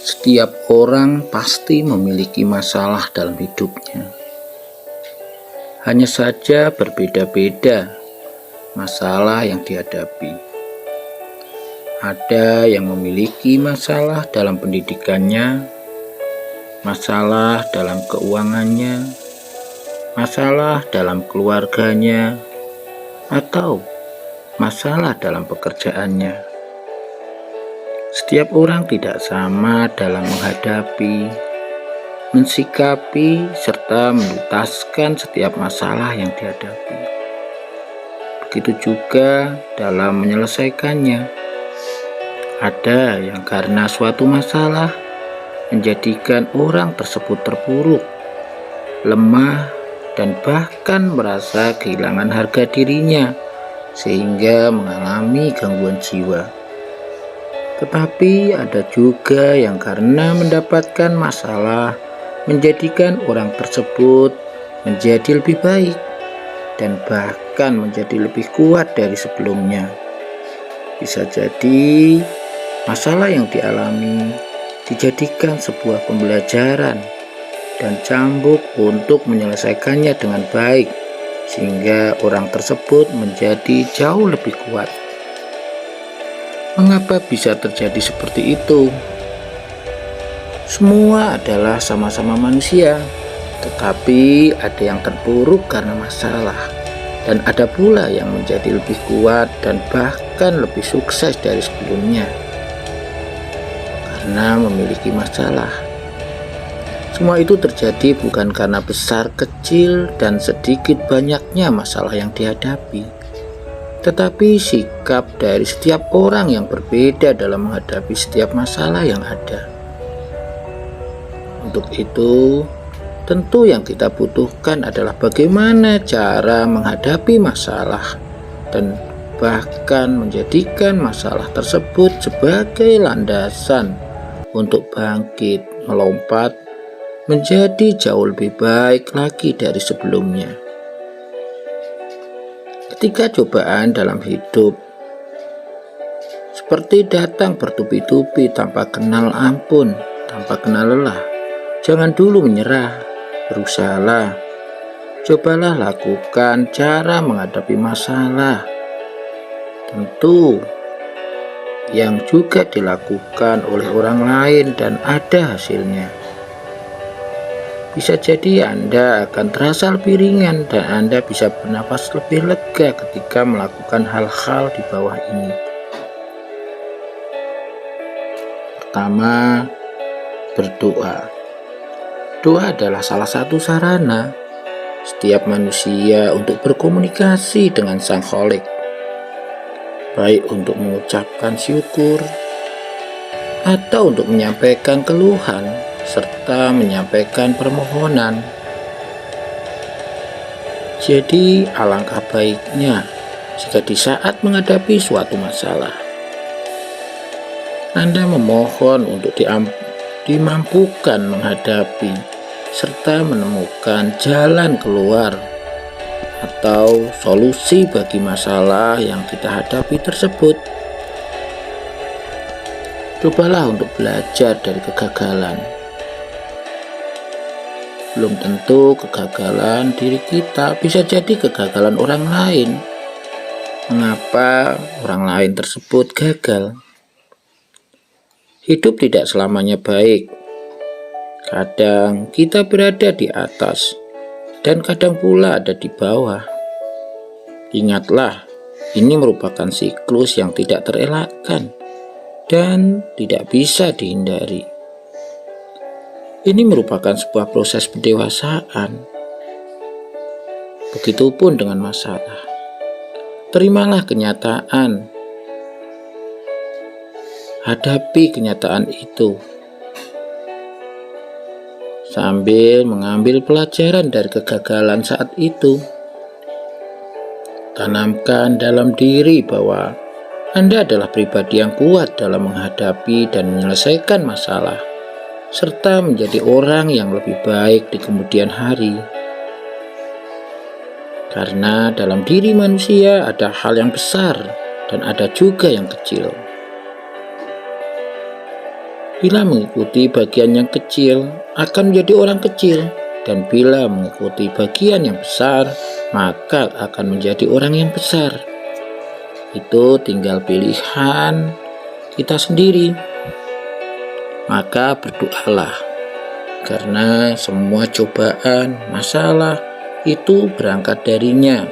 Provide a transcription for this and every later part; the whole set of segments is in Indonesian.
Setiap orang pasti memiliki masalah dalam hidupnya. Hanya saja berbeda-beda masalah yang dihadapi. Ada yang memiliki masalah dalam pendidikannya, masalah dalam keuangannya, masalah dalam keluarganya, atau masalah dalam pekerjaannya. Setiap orang tidak sama dalam menghadapi, mensikapi, serta menuntaskan setiap masalah yang dihadapi. Begitu juga dalam menyelesaikannya. Ada yang karena suatu masalah menjadikan orang tersebut terpuruk, lemah, dan bahkan merasa kehilangan harga dirinya sehingga mengalami gangguan jiwa. Tetapi ada juga yang karena mendapatkan masalah menjadikan orang tersebut menjadi lebih baik dan bahkan menjadi lebih kuat dari sebelumnya. Bisa jadi masalah yang dialami dijadikan sebuah pembelajaran dan cambuk untuk menyelesaikannya dengan baik sehingga orang tersebut menjadi jauh lebih kuat. Mengapa bisa terjadi seperti itu? Semua adalah sama-sama manusia, tetapi ada yang terpuruk karena masalah, dan ada pula yang menjadi lebih kuat dan bahkan lebih sukses dari sebelumnya karena memiliki masalah. Semua itu terjadi bukan karena besar, kecil, dan sedikit banyaknya masalah yang dihadapi, tetapi sikap dari setiap orang yang berbeda dalam menghadapi setiap masalah yang ada. Untuk itu, tentu yang kita butuhkan adalah bagaimana cara menghadapi masalah dan bahkan menjadikan masalah tersebut sebagai landasan untuk bangkit, melompat, menjadi jauh lebih baik lagi dari sebelumnya. Ketika cobaan dalam hidup seperti datang bertubi-tubi tanpa kenal ampun, tanpa kenal lelah, jangan dulu menyerah, berusahalah. Cobalah lakukan cara menghadapi masalah. Tentu yang juga dilakukan oleh orang lain dan ada hasilnya. Bisa jadi Anda akan terasa lebih ringan dan Anda bisa bernapas lebih lega ketika melakukan hal-hal di bawah ini. Pertama, berdoa. Doa adalah salah satu sarana setiap manusia untuk berkomunikasi dengan Sang Kholik, baik untuk mengucapkan syukur atau untuk menyampaikan keluhan serta menyampaikan permohonan. Jadi alangkah baiknya jika di saat menghadapi suatu masalah Anda memohon untuk dimampukan menghadapi serta menemukan jalan keluar atau solusi bagi masalah yang kita hadapi tersebut. Cobalah untuk belajar dari kegagalan. Belum tentu kegagalan diri kita, bisa jadi kegagalan orang lain. Mengapa orang lain tersebut gagal? Hidup tidak selamanya baik. Kadang kita berada di atas dan kadang pula ada di bawah. Ingatlah, ini merupakan siklus yang tidak terelakkan dan tidak bisa dihindari. Ini merupakan sebuah proses pendewasaan. Begitupun dengan masalah. Terimalah kenyataan. Hadapi kenyataan itu sambil mengambil pelajaran dari kegagalan saat itu. Tanamkan dalam diri bahwa Anda adalah pribadi yang kuat dalam menghadapi dan menyelesaikan masalah, serta menjadi orang yang lebih baik di kemudian hari. Karena dalam diri manusia ada hal yang besar dan ada juga yang kecil. Bila mengikuti bagian yang kecil, akan menjadi orang kecil. Dan bila mengikuti bagian yang besar, maka akan menjadi orang yang besar. Itu tinggal pilihan kita sendiri. Maka berdoalah, karena semua cobaan, masalah itu berangkat darinya.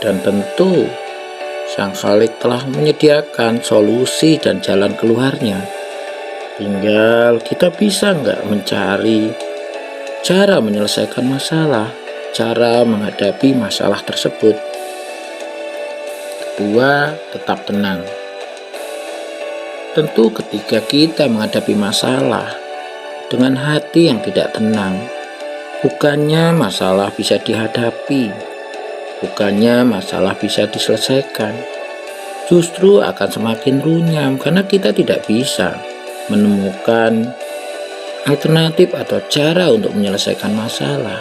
Dan tentu Sang Khalik telah menyediakan solusi dan jalan keluarnya. Tinggal kita bisa nggak mencari cara menyelesaikan masalah, cara menghadapi masalah tersebut. Kedua, tetap tenang. Tentu ketika kita menghadapi masalah dengan hati yang tidak tenang, bukannya masalah bisa dihadapi, bukannya masalah bisa diselesaikan, justru akan semakin runyam karena kita tidak bisa menemukan alternatif atau cara untuk menyelesaikan masalah.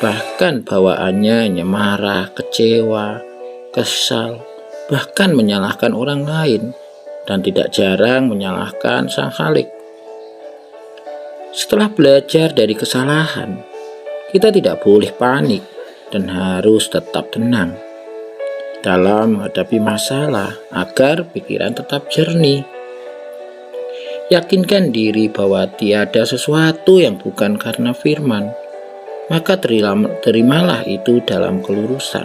Bahkan bawaannya hanya marah, kecewa, kesal, bahkan menyalahkan orang lain, dan tidak jarang menyalahkan Sang Khalik. Setelah belajar dari kesalahan, kita tidak boleh panik dan harus tetap tenang dalam menghadapi masalah agar pikiran tetap jernih. Yakinkan diri bahwa tiada sesuatu yang bukan karena firman, maka terimalah itu dalam kelurusan.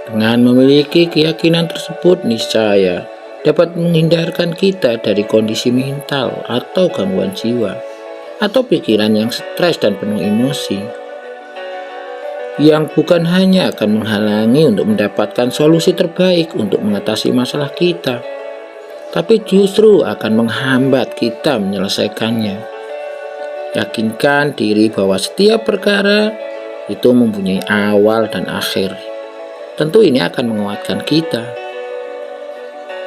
Dengan memiliki keyakinan tersebut, niscaya dapat menghindarkan kita dari kondisi mental atau gangguan jiwa, atau pikiran yang stres dan penuh emosi, yang bukan hanya akan menghalangi untuk mendapatkan solusi terbaik untuk mengatasi masalah kita, tapi justru akan menghambat kita menyelesaikannya. Yakinkan diri bahwa setiap perkara itu mempunyai awal dan akhir. Tentu ini akan menguatkan kita.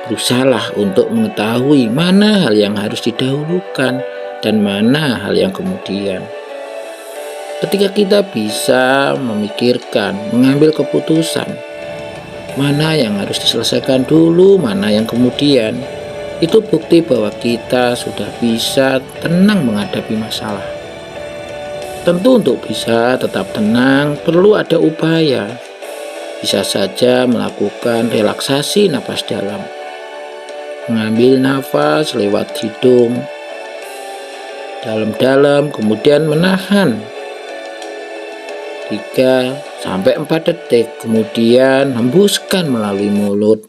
Berusahalah untuk mengetahui mana hal yang harus didahulukan dan mana hal yang kemudian. Ketika kita bisa memikirkan, mengambil keputusan, mana yang harus diselesaikan dulu, mana yang kemudian, itu bukti bahwa kita sudah bisa tenang menghadapi masalah. Tentu untuk bisa tetap tenang perlu ada upaya. Bisa saja melakukan relaksasi napas dalam, mengambil nafas lewat hidung dalam-dalam, kemudian menahan 3-4 detik, kemudian hembuskan melalui mulut,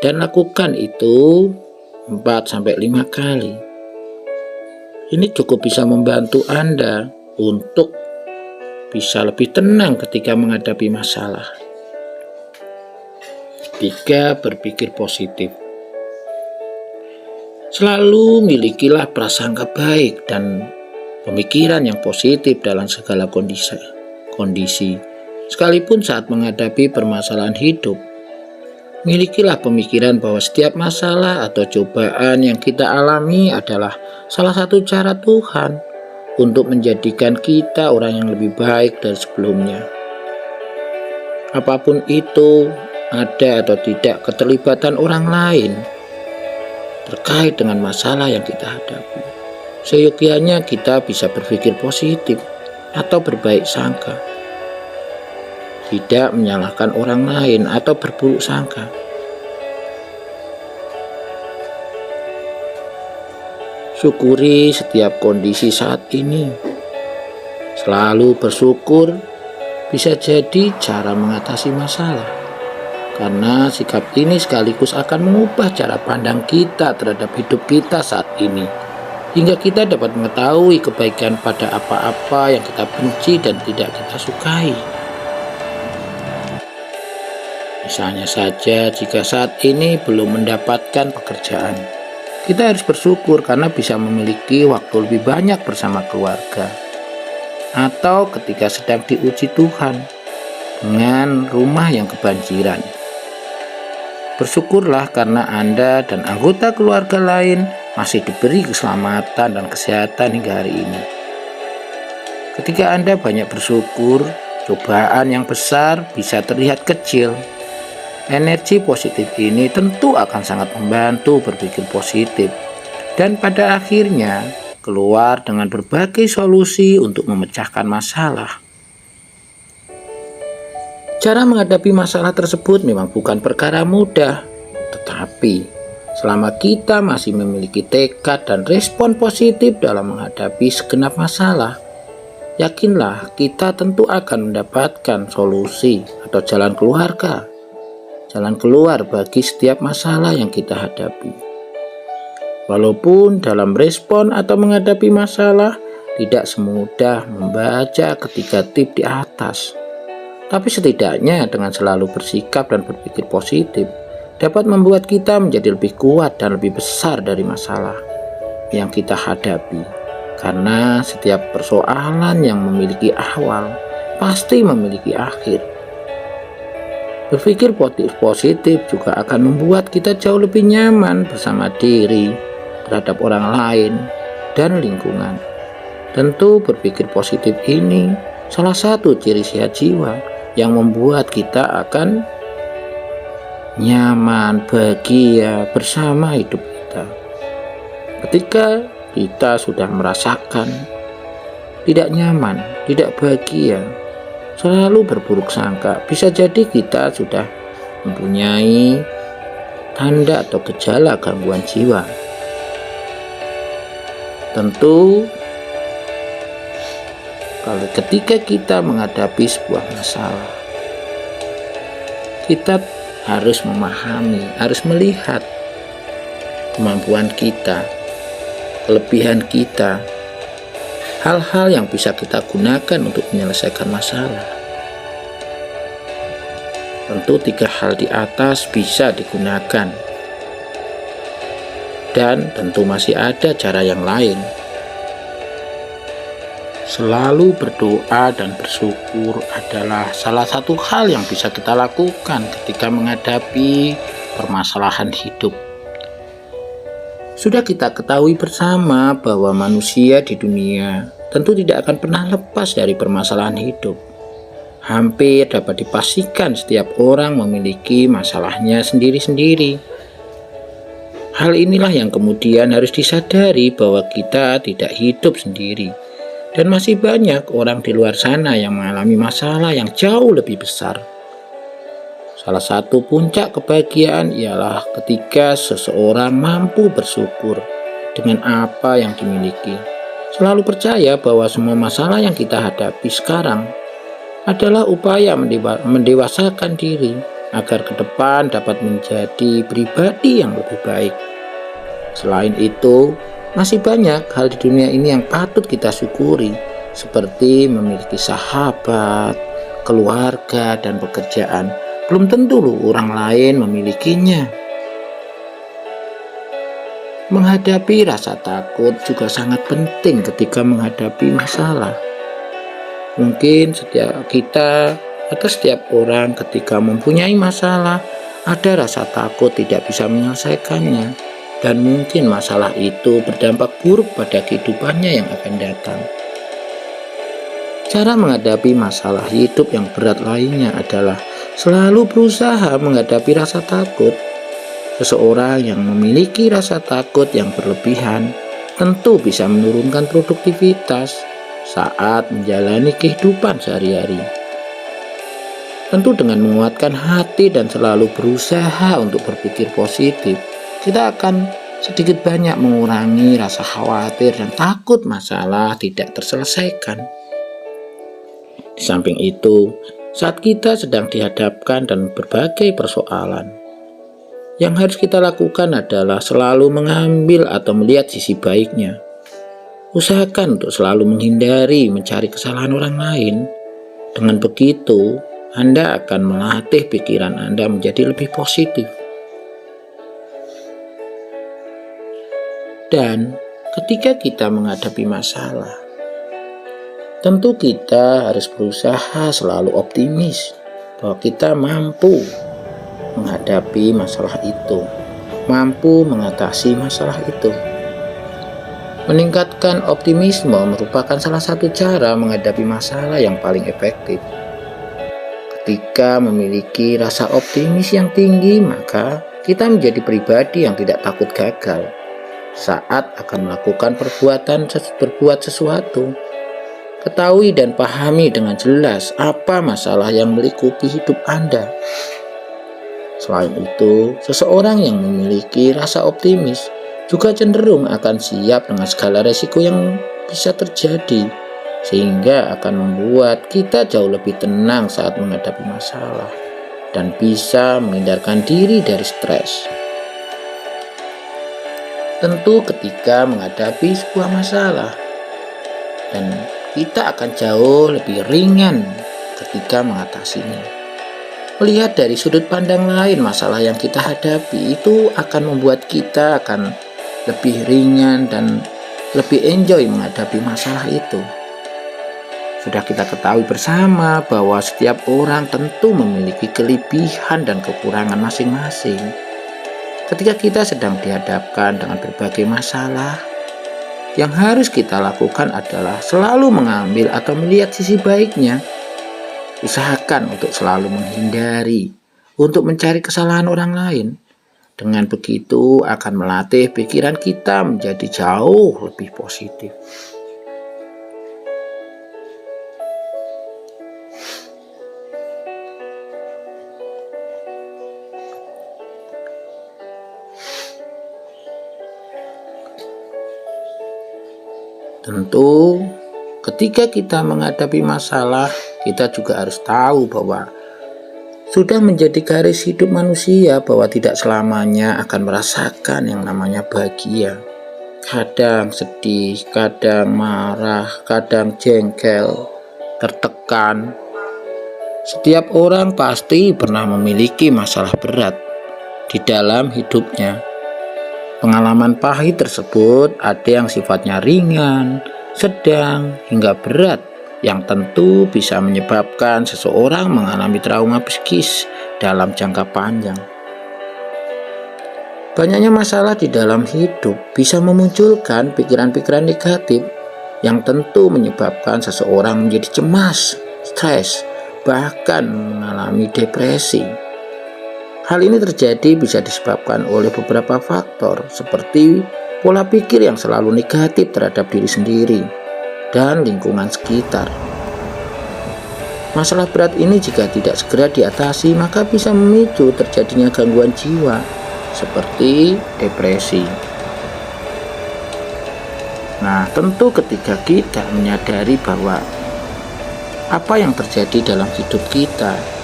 dan lakukan itu 4-5 kali. Ini cukup bisa membantu Anda untuk bisa lebih tenang ketika menghadapi masalah. 3. Berpikir positif. Selalu milikilah prasangka baik dan pemikiran yang positif dalam segala kondisi. Sekalipun saat menghadapi permasalahan hidup, milikilah pemikiran bahwa setiap masalah atau cobaan yang kita alami adalah salah satu cara Tuhan untuk menjadikan kita orang yang lebih baik dari sebelumnya. Apapun itu, ada atau tidak keterlibatan orang lain terkait dengan masalah yang kita hadapi, seyogyanya kita bisa berpikir positif atau berbaik sangka, tidak menyalahkan orang lain atau berburuk sangka. Syukuri setiap kondisi saat ini. Selalu bersyukur bisa jadi cara mengatasi masalah, karena sikap ini sekaligus akan mengubah cara pandang kita terhadap hidup kita saat ini, hingga kita dapat mengetahui kebaikan pada apa-apa yang kita benci dan tidak kita sukai. Misalnya saja, jika saat ini belum mendapatkan pekerjaan, kita harus bersyukur karena bisa memiliki waktu lebih banyak bersama keluarga. Atau ketika sedang diuji Tuhan dengan rumah yang kebanjiran, bersyukurlah karena Anda dan anggota keluarga lain masih diberi keselamatan dan kesehatan hingga hari ini. Ketika Anda banyak bersyukur, cobaan yang besar bisa terlihat kecil. Energi positif ini tentu akan sangat membantu berpikir positif dan pada akhirnya keluar dengan berbagai solusi untuk memecahkan masalah. Cara menghadapi masalah tersebut memang bukan perkara mudah, tetapi selama kita masih memiliki tekad dan respon positif dalam menghadapi segenap masalah, yakinlah kita tentu akan mendapatkan solusi atau jalan keluar bagi setiap masalah yang kita hadapi. Walaupun dalam respon atau menghadapi masalah tidak semudah membaca ketiga tip di atas, tapi setidaknya dengan selalu bersikap dan berpikir positif dapat membuat kita menjadi lebih kuat dan lebih besar dari masalah yang kita hadapi. Karena setiap persoalan yang memiliki awal pasti memiliki akhir. Berpikir positif juga akan membuat kita jauh lebih nyaman bersama diri, terhadap orang lain, dan lingkungan. Tentu berpikir positif ini salah satu ciri sehat jiwa yang membuat kita akan nyaman, bahagia bersama hidup kita. Ketika kita sudah merasakan tidak nyaman, tidak bahagia, selalu berburuk sangka, bisa jadi kita sudah mempunyai tanda atau gejala gangguan jiwa. Tentu kalau ketika kita menghadapi sebuah masalah, kita harus memahami, harus melihat kemampuan kita, kelebihan kita, hal-hal yang bisa kita gunakan untuk menyelesaikan masalah. Tentu 3 hal di atas bisa digunakan, dan tentu masih ada cara yang lain. Selalu berdoa dan bersyukur adalah salah satu hal yang bisa kita lakukan ketika menghadapi permasalahan hidup. Sudah kita ketahui bersama bahwa manusia di dunia tentu tidak akan pernah lepas dari permasalahan hidup. Hampir dapat dipastikan setiap orang memiliki masalahnya sendiri-sendiri. Hal inilah yang kemudian harus disadari bahwa kita tidak hidup sendiri. Dan masih banyak orang di luar sana yang mengalami masalah yang jauh lebih besar. Salah satu puncak kebahagiaan ialah ketika seseorang mampu bersyukur dengan apa yang dimiliki. Selalu percaya bahwa semua masalah yang kita hadapi sekarang adalah upaya mendewasakan diri agar ke depan dapat menjadi pribadi yang lebih baik. Selain itu, masih banyak hal di dunia ini yang patut kita syukuri, seperti memiliki sahabat, keluarga, dan pekerjaan. Belum tentu orang lain memilikinya. Menghadapi rasa takut juga sangat penting ketika menghadapi masalah. Mungkin setiap kita atau setiap orang ketika mempunyai masalah, ada rasa takut tidak bisa menyelesaikannya. Dan mungkin masalah itu berdampak buruk pada kehidupannya yang akan datang. Cara menghadapi masalah hidup yang berat lainnya adalah selalu berusaha menghadapi rasa takut. Seseorang yang memiliki rasa takut yang berlebihan tentu bisa menurunkan produktivitas saat menjalani kehidupan sehari-hari. Tentu dengan menguatkan hati dan selalu berusaha untuk berpikir positif, kita akan sedikit banyak mengurangi rasa khawatir dan takut masalah tidak terselesaikan. Di samping itu, saat kita sedang dihadapkan dan berbagai persoalan, yang harus kita lakukan adalah selalu mengambil atau melihat sisi baiknya. Usahakan untuk selalu menghindari mencari kesalahan orang lain. Dengan begitu, Anda akan melatih pikiran Anda menjadi lebih positif. Dan ketika kita menghadapi masalah, tentu kita harus berusaha selalu optimis bahwa kita mampu menghadapi masalah itu, mampu mengatasi masalah itu. Meningkatkan optimisme merupakan salah satu cara menghadapi masalah yang paling efektif. Ketika memiliki rasa optimis yang tinggi, maka kita menjadi pribadi yang tidak takut gagal saat akan melakukan berbuat sesuatu. Ketahui dan pahami dengan jelas apa masalah yang melingkupi hidup Anda. Selain itu, seseorang yang memiliki rasa optimis juga cenderung akan siap dengan segala resiko yang bisa terjadi, sehingga akan membuat kita jauh lebih tenang saat menghadapi masalah dan bisa menghindarkan diri dari stres. Tentu ketika menghadapi sebuah masalah, dan kita akan jauh lebih ringan ketika mengatasinya. Melihat dari sudut pandang lain masalah yang kita hadapi itu akan membuat kita akan lebih ringan dan lebih enjoy menghadapi masalah itu. Sudah kita ketahui bersama bahwa setiap orang tentu memiliki kelebihan dan kekurangan masing-masing. Ketika kita sedang dihadapkan dengan berbagai masalah, yang harus kita lakukan adalah selalu mengambil atau melihat sisi baiknya. Usahakan untuk selalu menghindari untuk mencari kesalahan orang lain. Dengan begitu akan melatih pikiran kita menjadi jauh lebih positif. Tentu ketika kita menghadapi masalah, kita juga harus tahu bahwa sudah menjadi garis hidup manusia bahwa tidak selamanya akan merasakan yang namanya bahagia. Kadang sedih, kadang marah, kadang jengkel, tertekan. Setiap orang pasti pernah memiliki masalah berat di dalam hidupnya. Pengalaman pahit tersebut ada yang sifatnya ringan, sedang, hingga berat, yang tentu bisa menyebabkan seseorang mengalami trauma psikis dalam jangka panjang. Banyaknya masalah di dalam hidup bisa memunculkan pikiran-pikiran negatif yang tentu menyebabkan seseorang menjadi cemas, stres, bahkan mengalami depresi. Hal ini terjadi bisa disebabkan oleh beberapa faktor seperti pola pikir yang selalu negatif terhadap diri sendiri dan lingkungan sekitar. Masalah berat ini jika tidak segera diatasi maka bisa memicu terjadinya gangguan jiwa seperti depresi. Nah, tentu ketika kita menyadari bahwa apa yang terjadi dalam hidup kita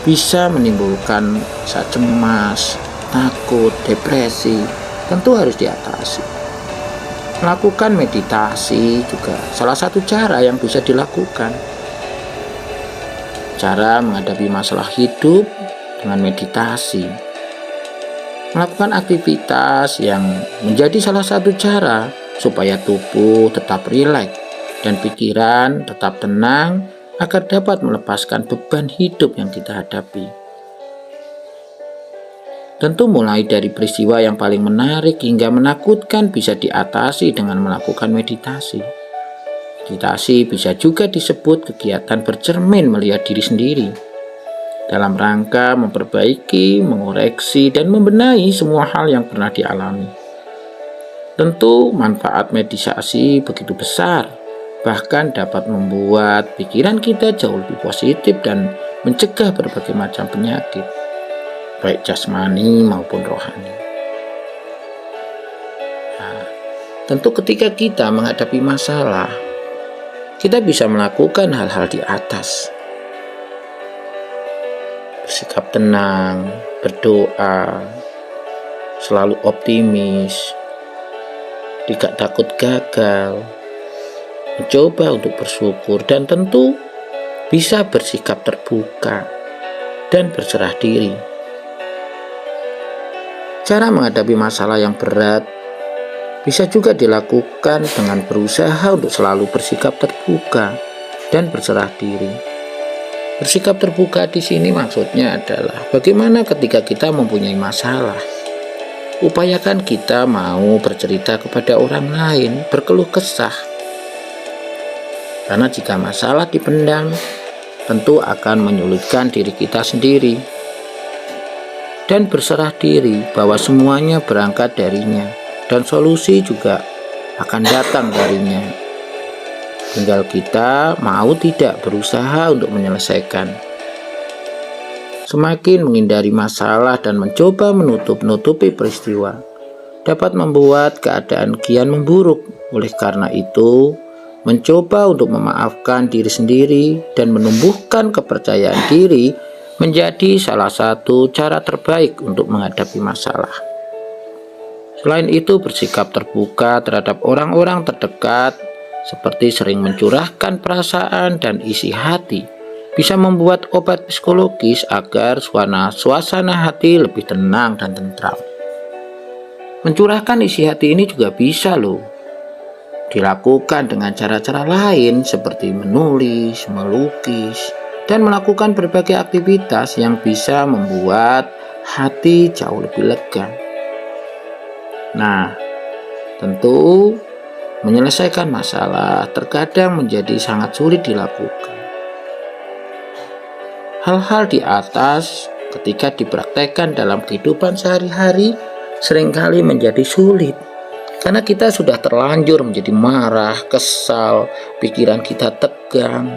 bisa menimbulkan rasa cemas, takut, depresi, tentu harus diatasi. Melakukan meditasi juga salah satu cara yang bisa dilakukan. Cara menghadapi masalah hidup dengan meditasi. Melakukan aktivitas yang menjadi salah satu cara supaya tubuh tetap rileks dan pikiran tetap tenang agar dapat melepaskan beban hidup yang kita hadapi. Tentu mulai dari peristiwa yang paling menarik hingga menakutkan bisa diatasi dengan melakukan meditasi. Meditasi bisa juga disebut kegiatan bercermin melihat diri sendiri dalam rangka memperbaiki, mengoreksi, dan membenahi semua hal yang pernah dialami. Tentu manfaat meditasi begitu besar, bahkan dapat membuat pikiran kita jauh lebih positif dan mencegah berbagai macam penyakit, baik jasmani maupun rohani. Nah, tentu ketika kita menghadapi masalah, kita bisa melakukan hal-hal di atas. Bersikap tenang, berdoa, selalu optimis, tidak takut gagal, mencoba untuk bersyukur, dan tentu bisa bersikap terbuka dan berserah diri. Cara menghadapi masalah yang berat bisa juga dilakukan dengan berusaha untuk selalu bersikap terbuka dan berserah diri. Bersikap terbuka di sini maksudnya adalah bagaimana ketika kita mempunyai masalah, upayakan kita mau bercerita kepada orang lain, berkeluh kesah. Karena jika masalah dipendam, tentu akan menyulitkan diri kita sendiri. Dan berserah diri bahwa semuanya berangkat darinya, dan solusi juga akan datang darinya. Tinggal kita mau tidak berusaha untuk menyelesaikan. Semakin menghindari masalah dan mencoba menutup-nutupi peristiwa dapat membuat keadaan kian memburuk. Oleh karena itu, mencoba untuk memaafkan diri sendiri dan menumbuhkan kepercayaan diri menjadi salah satu cara terbaik untuk menghadapi masalah. Selain itu, bersikap terbuka terhadap orang-orang terdekat, seperti sering mencurahkan perasaan dan isi hati, bisa membuat obat psikologis agar suasana hati lebih tenang dan tentram. Mencurahkan isi hati ini juga bisa dilakukan dengan cara-cara lain seperti menulis, melukis, dan melakukan berbagai aktivitas yang bisa membuat hati jauh lebih lega. Nah, tentu menyelesaikan masalah terkadang menjadi sangat sulit dilakukan. Hal-hal di atas ketika dipraktekkan dalam kehidupan sehari-hari seringkali menjadi sulit karena kita sudah terlanjur menjadi marah, kesal, pikiran kita tegang,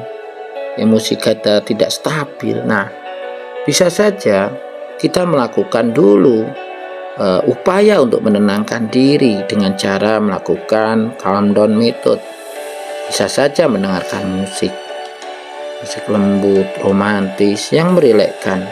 emosi kita tidak stabil. Nah, bisa saja kita melakukan dulu upaya untuk menenangkan diri dengan cara melakukan calm down method. Bisa saja mendengarkan musik lembut, romantis yang merilekkan,